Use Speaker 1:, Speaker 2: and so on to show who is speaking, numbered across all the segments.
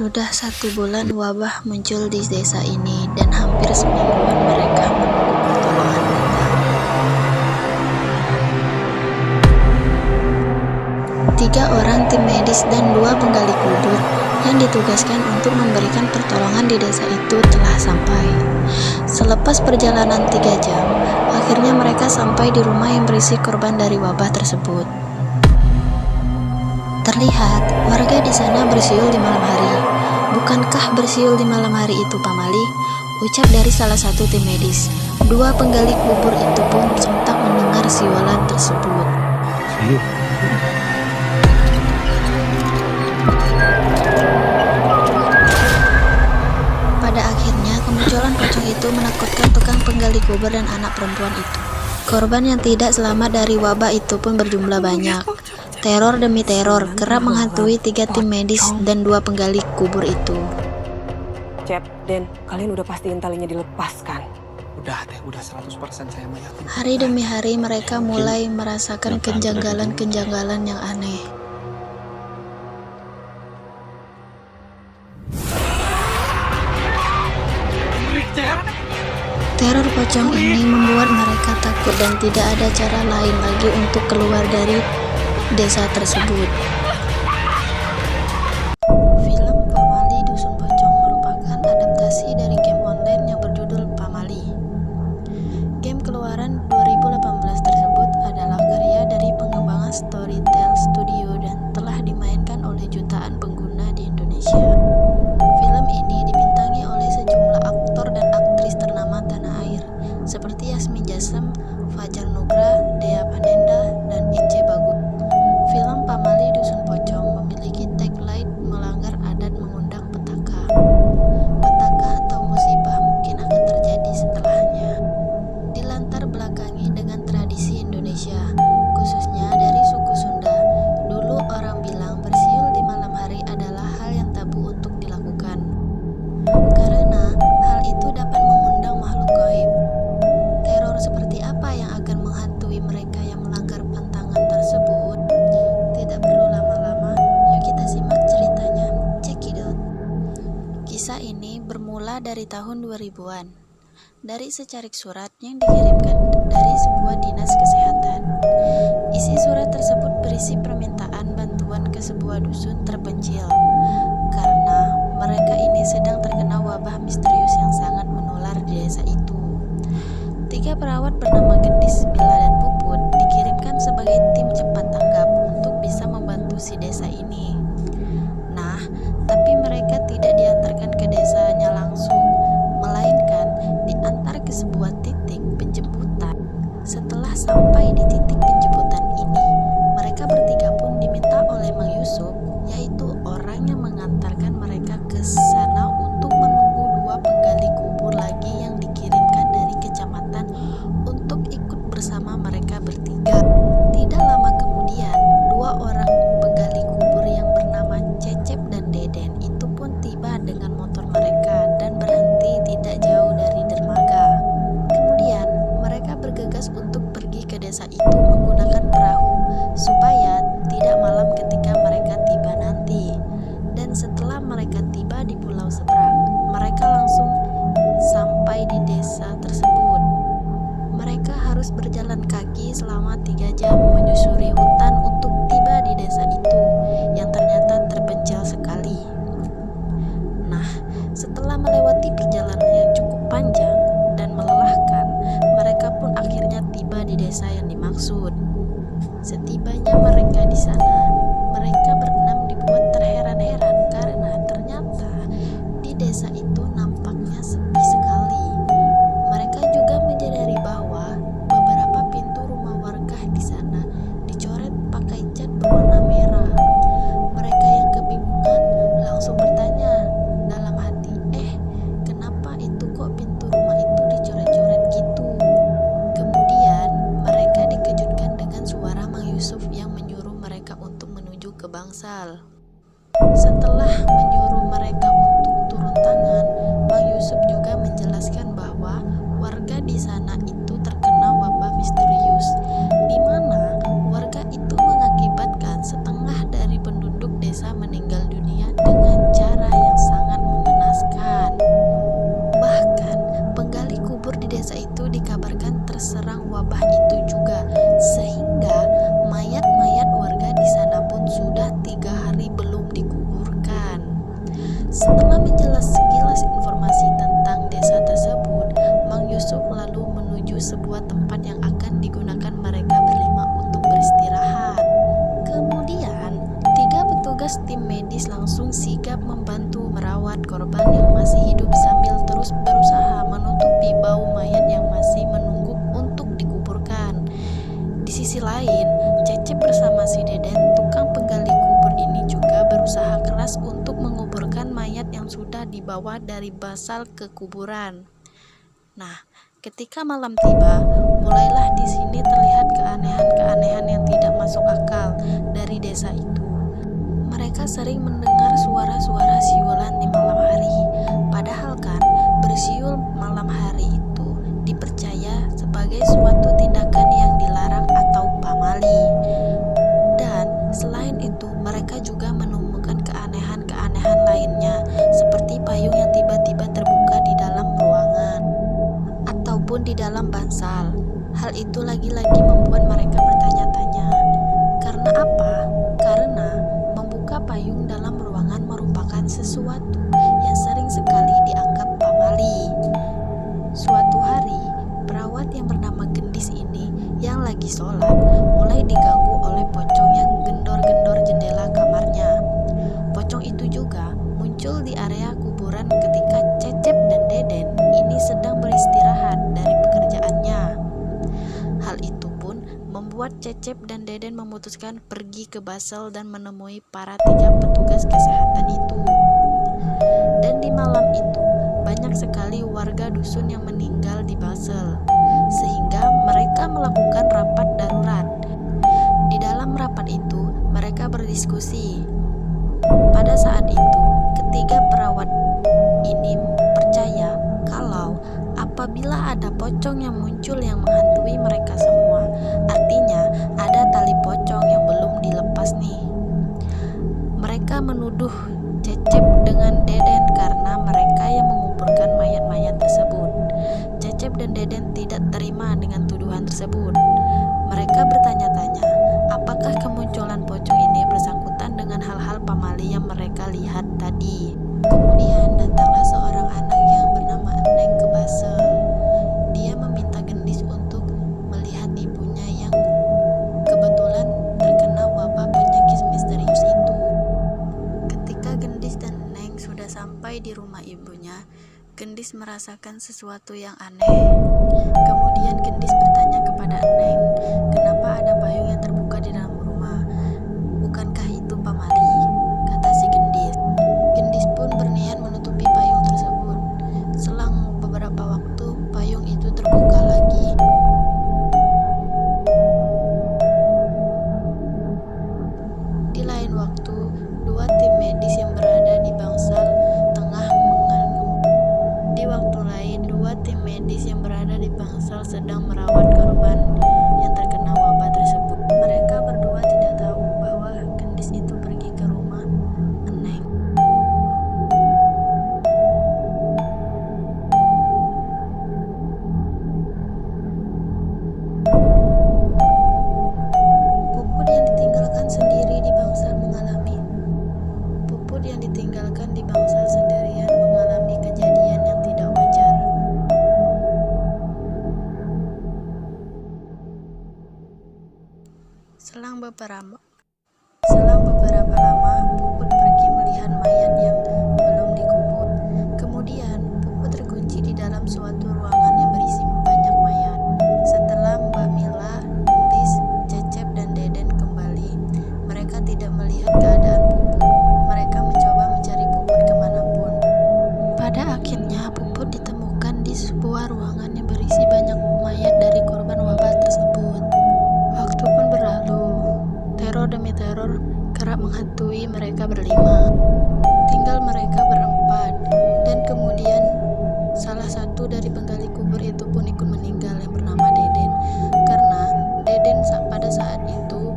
Speaker 1: Sudah 1 bulan wabah muncul di desa ini dan hampir semingguan mereka menunggu pertolongan datang. 3 orang tim medis dan 2 penggali kubur yang ditugaskan untuk memberikan pertolongan di desa itu telah sampai. Selepas perjalanan 3 jam, akhirnya mereka sampai di rumah yang berisi korban dari wabah tersebut. Terlihat warga di sana bersiul di malam hari. Bukankah bersiul di malam hari itu pamali? Ucap dari salah satu tim medis. 2 penggali kubur itu pun sontak mendengar siulan tersebut. Pada akhirnya kemunculan pocong itu menakutkan tukang penggali kubur dan anak perempuan itu. Korban yang tidak selamat dari wabah itu pun berjumlah banyak. Teror demi teror kerap menghantui 3 tim medis dan 2 penggali kubur itu.
Speaker 2: Cep, Den, kalian udah pastiin talinya dilepaskan?
Speaker 3: Udah 100% saya yakin.
Speaker 1: Hari demi hari mereka mulai merasakan kejanggalan-kejanggalan yang aneh. Teror pocong ini membuat mereka takut dan tidak ada cara lain lagi untuk keluar dari desa tersebut. Film Pamali Dusun Pocong merupakan adaptasi dari game online yang berjudul Pamali. Game keluaran 2018 tersebut adalah karya dari pengembangan Storytel Studio dan telah dimainkan oleh jutaan pengguna di Indonesia. Film ini dibintangi oleh sejumlah aktor dan aktris ternama tanah air seperti Yasmin Jasem, Fajar Nugra, Dea Panenda, dan Ice Bagus. Film Pamali Dusun Pocong memiliki tagline melanggar adat mengundang petaka. Petaka atau musibah mungkin akan terjadi setelahnya. Dilatar belakangi dengan tradisi Indonesia, khususnya dari suku Sunda. Dulu orang bilang bersiul di malam hari adalah hal yang tabu untuk dilakukan. Karena hal itu dapat mengundang makhluk gaib. Teror seperti apa yang akan menghantui mereka yang melanggar pantangan tersebut? Tidak perlu lama-lama, yuk kita simak ceritanya. Check it out. Kisah ini bermula dari tahun 2000-an. Dari secarik surat yang dikirimkan dari sebuah dinas kesehatan. Isi surat tersebut berisi permintaan bantuan ke sebuah dusun terpencil. Karena mereka ini sedang terkena wabah misterius yang sangat menular di desa itu. 3 perawat bernama Gendis, Bila, dan Puput dikirimkan sebagai tim cepat tanggap untuk bisa membantu si desa ini. Nah, tapi mereka tidak diantarkan ke desanya langsung, melainkan diantar ke sebuah titik penjemputan. Setelah sampai di titik penjemputan ini, mereka bertiga pun diminta oleh Mang Yusuf, yaitu orang yang mengantarkan mereka ke sana untuk menunggu 2 penggali kubur lagi yang dikirimkan dari kecamatan untuk ikut bersama mereka bertiga. Tidak lama kemudian, 2 orang penggali kubur yang bernama Cecep dan Deden itu pun tiba dengan motor mereka dan berhenti tidak jauh dari dermaga. Kemudian, mereka bergegas untuk pergi ke desa itu menggunakan perahu supaya tidak malam ketika mereka tiba nanti. Dan setelah mereka tiba di pulau seberang, mereka langsung sampai di desa tersebut. Mereka harus berjalan kaki selama 3 jam menyusuri hutan untuk tiba di desa itu yang ternyata terpencil sekali. Nah, setelah melewati perjalanan yang cukup panjang dan melelahkan, mereka pun akhirnya tiba di desa yang dimaksud. Setibanya mereka di sana, mereka berenam dibuat terheran-heran karena ternyata di desa itu nampaknya sepi sekali. Mereka juga menyadari bahwa beberapa pintu rumah warga di sana dicoret pakai cat berwarna merah. Mereka yang kebingungan langsung bertanya dalam hati, kenapa itu kok pintu rumah itu dicoret-coret gitu? Kemudian mereka dikejutkan dengan suara Mang Yusuf yang menyuruh mereka untuk menuju ke bangsal. Setelah menyuruh mereka untuk turun tangan, Mang Yusuf juga menjelaskan bahwa warga di sana itu terkena wabah misterius, di mana warga itu mengakibatkan setengah dari penduduk desa meninggal dunia dengan cara yang desa itu dikabarkan terserang wabah itu juga, sehingga mayat-mayat warga di sana pun sudah 3 hari belum dikuburkan. Setelah menjelaskan sekilas informasi tentang desa tersebut, Mang Yusuf lalu menuju sebuah tempat yang akan digunakan mereka berlima untuk beristirahat. Kemudian, 3 petugas tim medis langsung sigap membantu merawat korban yang masih hidup sambil terus berusaha menutupi bau mayat yang masih menunggu untuk dikuburkan. Di sisi lain, Cecep bersama si Deden, tukang penggali kubur ini juga berusaha keras untuk menguburkan mayat yang sudah dibawa dari basal ke kuburan. Nah, ketika malam tiba, mulailah di sini terlihat keanehan-keanehan yang tidak masuk akal dari desa itu. Mereka sering mendengar suara-suara siulan di malam hari. Padahal kan, bersiul malam hari itu dipercaya sebagai suatu tindakan yang dilarang atau pamali. Dan selain itu, mereka juga menemukan keanehan-keanehan lainnya, seperti payung yang tiba-tiba terbuka di dalam ruangan ataupun di dalam bansal. Hal itu lagi-lagi membuat mereka bertanya-tanya. Karena apa? Karena membuka payung dalam ruangan merupakan sesuatu yang sering sekali dianggap pamali. Suatu hari, perawat yang bernama Gendis ini yang lagi sholat mulai diganggu oleh pocong yang gendor-gendor jendela kamarnya. Pocong itu juga muncul di area kuburan ketika Cecep dan Deden ini sedang beristirahat dari pekerjaannya. Hal itu pun membuat Cecep dan Deden memutuskan pergi ke Basel dan menemui para 3 petugas kesehatan itu. Dan di malam itu, banyak sekali warga dusun yang meninggal di Basel, sehingga mereka melakukan rapat darurat. Di dalam rapat itu, mereka berdiskusi. Pada saat itu, ketiga perawat ini percaya kalau apabila ada pocong yang muncul yang menghantui mereka semua, artinya ada tali pocong yang belum dilepas nih. Mereka menuduh Cecep dengan Deden karena mereka yang menguburkan mayat-mayat tersebut. Cecep dan Deden tidak terima dengan tuduhan tersebut. Mereka bertanya-tanya, apakah kemunculan pocong ini bersangkutan dengan hal-hal pamali yang mereka lihat tadi. Kemudian datanglah seorang anak yang bernama Neng ke Basel. Dia meminta Gendis untuk melihat ibunya yang kebetulan terkena wabah penyakit misterius itu. Ketika Gendis dan Neng sudah sampai di rumah ibunya, Gendis merasakan sesuatu yang aneh. Kemudian Gendis bertanya kepada Neng, kenapa ada payung yang terbuka di dalam rumah? Bukankah itu pamali? Kata si Gendis. Gendis pun berniat menutupi payung tersebut. Selang beberapa waktu, payung itu terbuka lagi. Di lain waktu, 2 tim medis yang berada di bangsal tengah Di waktu lain, 2 tim medis yang berada di bangsal sedang merawat korban yang terkena wabah tersebut. Mereka berdua tidak tahu bahwa Gendis itu pergi ke rumah Neng. Puput yang ditinggalkan sendiri di bangsal mengalami Puput yang ditinggalkan di bangsal sendirian mengalami kejadian yang tidak wajar. Selang beberapa lama, Puput pergi melihat mayat yang belum dikubur. Kemudian, Puput terkunci di dalam suatu ruangan yang berisi banyak mayat. Setelah Mbak Mila, Gendis, Cecep, dan Deden kembali, mereka tidak melihat keadaan Puput. Mereka mencoba mencari Puput kemanapun. Pada akhirnya, Puput ditemukan di sebuah ruangan yang berisi banyak mayat dari korban wabah tersebut. Waktu pun berlalu. Teror demi teror kerap menghantui mereka berlima. Tinggal mereka berempat, dan kemudian salah satu dari penggali kubur itu pun ikut meninggal yang bernama Deden. Karena pada saat itu,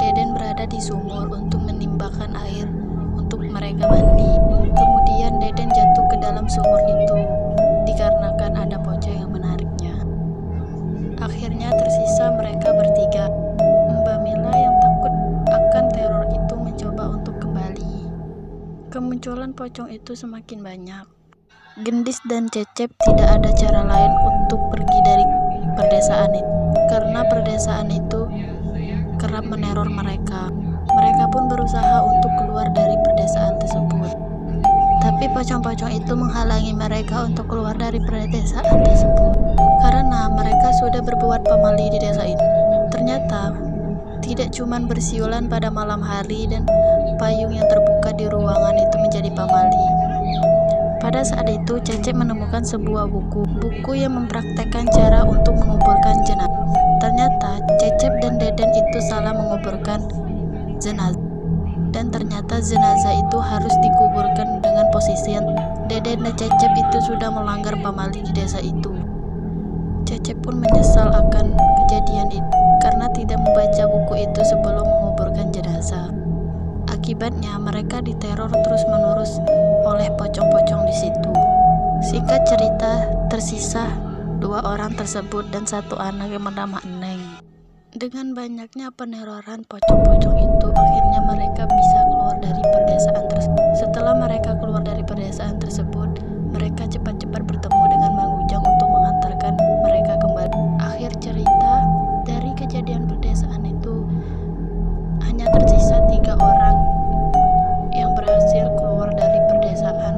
Speaker 1: Deden berada di sumur untuk menimbakan air untuk mereka mandi. Kemudian Deden jatuh ke dalam sumur itu dikarenakan ada pocong yang menariknya. Bermunculan pocong itu semakin banyak. Gendis dan Cecep tidak ada cara lain untuk pergi dari perdesaan itu, karena perdesaan itu kerap meneror mereka. Mereka pun berusaha untuk keluar dari perdesaan tersebut. Tapi pocong-pocong itu menghalangi mereka untuk keluar dari perdesaan tersebut, karena mereka sudah berbuat pamali di desa itu. Ternyata, tidak cuma bersiulan pada malam hari dan payung yang terbuka di ruangan itu menjadi pamali. Pada saat itu, Cecep menemukan sebuah buku yang mempraktekkan cara untuk menguburkan jenazah. Ternyata, Cecep dan Deden itu salah menguburkan jenazah. Dan ternyata jenazah itu harus dikuburkan dengan posisi yang Deden dan Cecep itu sudah melanggar pamali di desa itu. Cecep pun menyesal akan kejadian itu karena tidak membaca buku itu sebelum menguburkan jenazah. Akibatnya mereka diteror terus-menerus oleh pocong-pocong di situ. Singkat cerita, tersisa 2 orang tersebut dan 1 anak yang bernama Eneng. Dengan banyaknya peneroran pocong-pocong itu, akhirnya mereka bisa keluar dari perdesaan tersebut. Setelah mereka keluar dari perdesaan tersebut, mereka cepat-cepat bertemu dengan Mang Ujang untuk mengantarkan mereka kembali. Akhir cerita, dari kejadian perdesaan itu, hanya tersisa 3 orang yang berhasil keluar dari perdesaan.